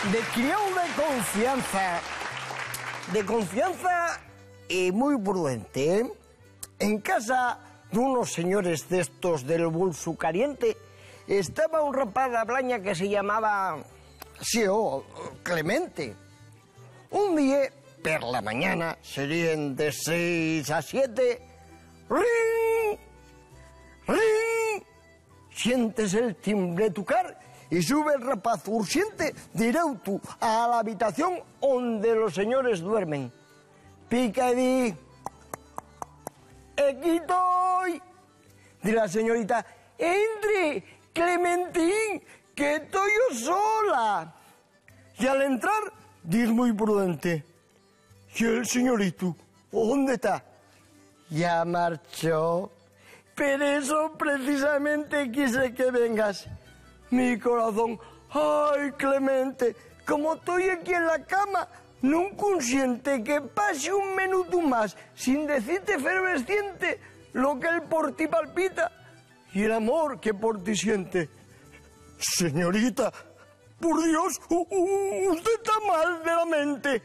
De criado de confianza y muy prudente, ¿eh? En casa de unos señores de estos del bolso caliente estaba un rapaz de Ablaña que se llamaba, Clemente. Un día, per la mañana, serían de 6 a 7, ¡ring! ¡ring! Sientes el timbre tocar y sube el rapaz urgente directo a la habitación donde los señores duermen. Pica y di: ¡aquí estoy! Dice la señorita: ¡entre, Clementín, que estoy yo sola! Y al entrar, dice muy prudente: ¿y el señorito? ¿Dónde está? Ya marchó. Pero eso precisamente quise que vengas. Mi corazón, ay, Clemente, como estoy aquí en la cama, no consiente que pase un minuto más sin decirte efervesciente lo que él por ti palpita y el amor que por ti siente. Señorita, por Dios, usted está mal de la mente.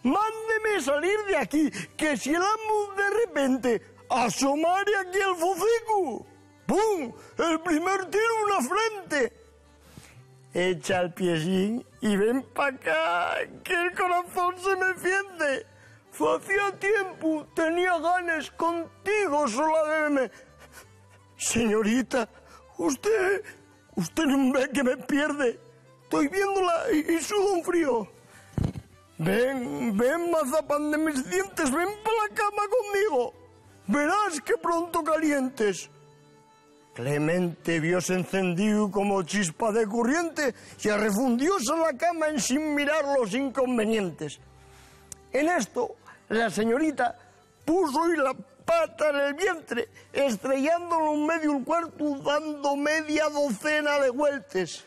Mándeme salir de aquí, que si el amo de repente asomare aquí el focico, ¡pum!, el primer tiro en la frente. Echa el piecín y ven pa' acá, que el corazón se me fiende. Hacía tiempo tenía ganas contigo sola de verme. Señorita, usted no ve que me pierde. Estoy viéndola y sudo un frío. Ven, mazapán de mis dientes, ven para la cama conmigo. Verás que pronto calientes. Clemente viose encendido como chispa de corriente y arrefundióse en la cama en sin mirar los inconvenientes. En esto, la señorita puso hoy la pata en el vientre, estrellándolo en medio del cuarto, dando media docena de vueltas.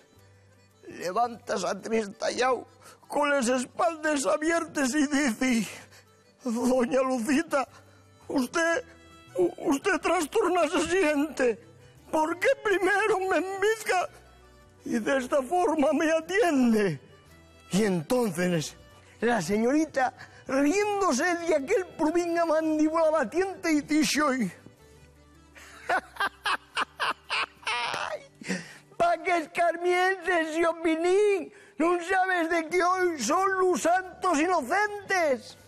Levantas a tristallao, con las espaldas abiertas y dice: doña Lucita, usted trastorna se siente. ¿Por qué primero me embizca y de esta forma me atiende? Y entonces la señorita, riéndose de aquel pruvinga mandíbula batiente, y dice hoy: ¿pa' qué escarmientes, y opinín? ¿No sabes de que hoy son los santos inocentes?